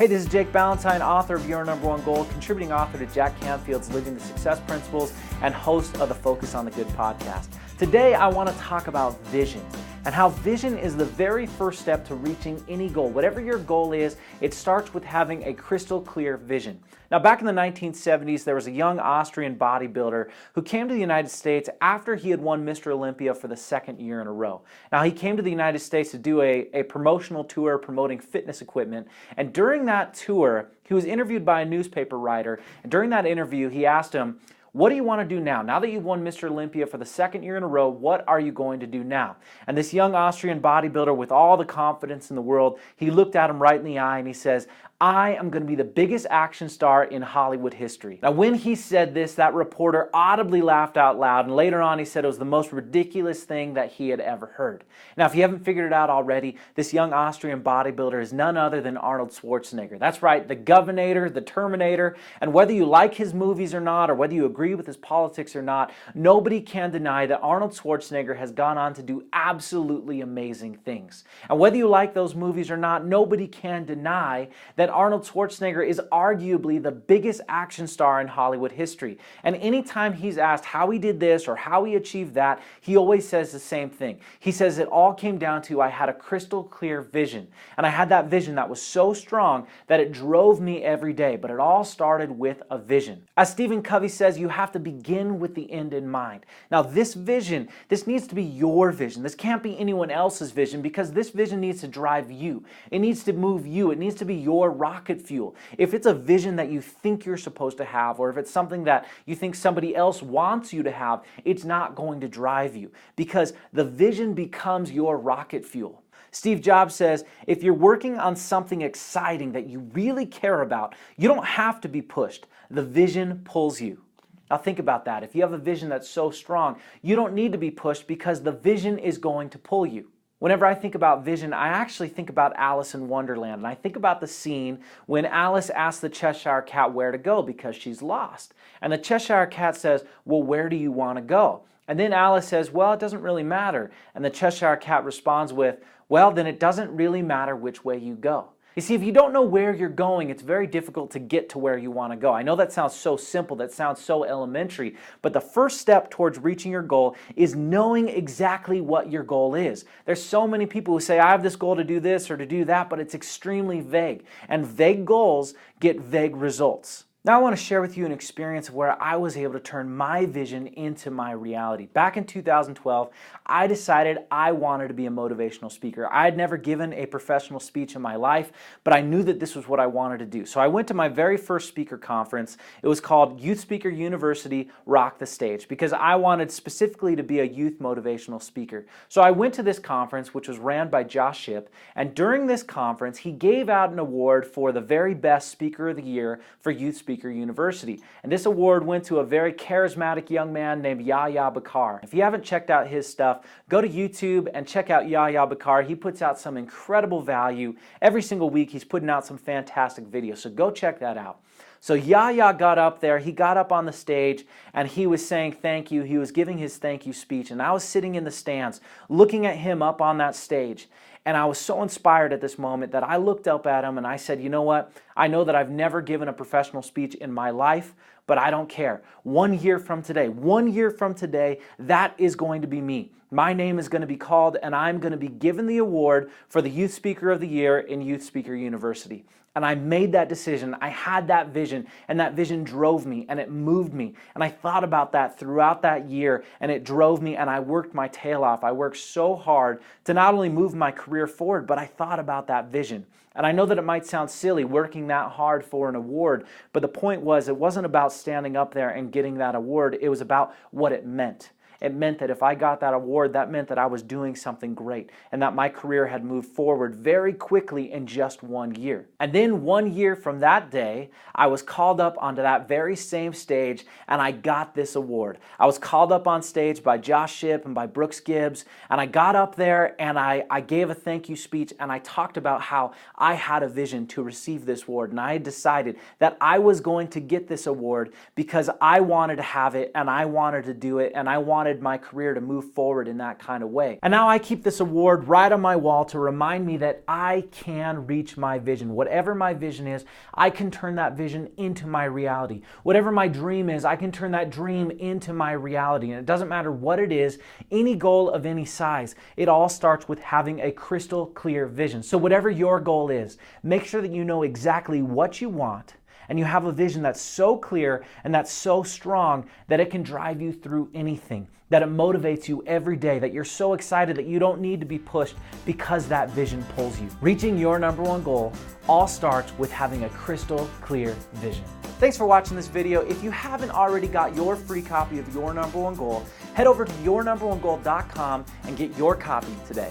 Hey, this is Jake Ballentine, author of Your Number One Goal, contributing author to Jack Canfield's Living the Success Principles, and host of the Focus on the Good podcast. Today, I want to talk about vision and how vision is the very first step to reaching any goal. Whatever your goal is, it starts with having a crystal clear vision. Now, back in the 1970s, there was a young Austrian bodybuilder who came to the United States after he had won Mr. Olympia for the second year in a row. Now, he came to the United States to do a promotional tour promoting fitness equipment, and during that tour, he was interviewed by a newspaper writer, and during that interview, he asked him, "What do you want to do now? Now that you've won Mr. Olympia for the second year in a row, what are you going to do now?" And this young Austrian bodybuilder, with all the confidence in the world, he looked at him right in the eye and he says, "I am going to be the biggest action star in Hollywood history." Now, when he said this, that reporter audibly laughed out loud, and later on he said it was the most ridiculous thing that he had ever heard. Now, if you haven't figured it out already, this young Austrian bodybuilder is none other than Arnold Schwarzenegger. That's right, the Governor, the Terminator, and whether you like his movies or not, or whether you agree with his politics or not, nobody can deny that Arnold Schwarzenegger has gone on to do absolutely amazing things. And whether you like those movies or not, nobody can deny that Arnold Schwarzenegger is arguably the biggest action star in Hollywood history. And anytime he's asked how he did this or how he achieved that, he always says the same thing. He says it all came down to, I had a crystal clear vision. And I had that vision that was so strong that it drove me every day. But it all started with a vision. As Stephen Covey says, you have to begin with the end in mind. Now, this vision, this needs to be your vision. This can't be anyone else's vision, because this vision needs to drive you. It needs to move you. It needs to be your rocket fuel. If it's a vision that you think you're supposed to have, or if it's something that you think somebody else wants you to have, it's not going to drive you, because the vision becomes your rocket fuel. Steve Jobs says, if you're working on something exciting that you really care about, you don't have to be pushed. The vision pulls you. Now think about that. If you have a vision that's so strong, you don't need to be pushed, because the vision is going to pull you. Whenever I think about vision, I actually think about Alice in Wonderland, and I think about the scene when Alice asks the Cheshire Cat where to go because she's lost. And the Cheshire Cat says, "Well, where do you want to go?" And then Alice says, "Well, it doesn't really matter." And the Cheshire Cat responds with, "Well, then it doesn't really matter which way you go." You see, if you don't know where you're going, it's very difficult to get to where you want to go. I know that sounds so simple, that sounds so elementary, but the first step towards reaching your goal is knowing exactly what your goal is. There's so many people who say, I have this goal to do this or to do that, but it's extremely vague. And vague goals get vague results. Now I want to share with you an experience where I was able to turn my vision into my reality. Back in 2012, I decided I wanted to be a motivational speaker. I had never given a professional speech in my life, but I knew that this was what I wanted to do. So I went to my very first speaker conference. It was called Youth Speaker University Rock the Stage, because I wanted specifically to be a youth motivational speaker. So I went to this conference, which was ran by Josh Shipp, and during this conference, he gave out an award for the very best speaker of the year for Youth Speaker University. And this award went to a very charismatic young man named Yahya Bakar. If you haven't checked out his stuff, go to YouTube and check out Yahya Bakar. He puts out some incredible value. Every single week he's putting out some fantastic videos, so go check that out. So Yahya got up there, he got up on the stage, and he was saying thank you. He was giving his thank you speech, and I was sitting in the stands looking at him up on that stage. And I was so inspired at this moment that I looked up at him and I said, you know what? I know that I've never given a professional speech in my life, but I don't care. 1 year from today, that is going to be me. My name is going to be called, and I'm going to be given the award for the Youth Speaker of the Year in Youth Speaker University. And I made that decision. I had that vision, and that vision drove me, and it moved me. And I thought about that throughout that year, and it drove me, and I worked my tail off. I worked so hard to not only move my career forward, but I thought about that vision. And I know that it might sound silly working that hard for an award, but the point was, it wasn't about standing up there and getting that award. It was about what it meant. It meant that if I got that award, that meant that I was doing something great and that my career had moved forward very quickly in just 1 year. And then 1 year from that day, I was called up onto that very same stage and I got this award. I was called up on stage by Josh Shipp and by Brooks Gibbs, and I got up there and I gave a thank you speech, and I talked about how I had a vision to receive this award, and I had decided that I was going to get this award because I wanted to have it and I wanted to do it and I wanted wanted my career to move forward in that kind of way. And now I keep this award right on my wall to remind me that I can reach my vision. Whatever my vision is, I can turn that vision into my reality. Whatever my dream is, I can turn that dream into my reality. And it doesn't matter what it is, any goal of any size, it all starts with having a crystal clear vision. So whatever your goal is, make sure that you know exactly what you want, and you have a vision that's so clear and that's so strong that it can drive you through anything, that it motivates you every day, that you're so excited that you don't need to be pushed because that vision pulls you. Reaching your number one goal all starts with having a crystal clear vision. Thanks for watching this video. If you haven't already got your free copy of Your Number One Goal, head over to yournumberonegoal.com and get your copy today.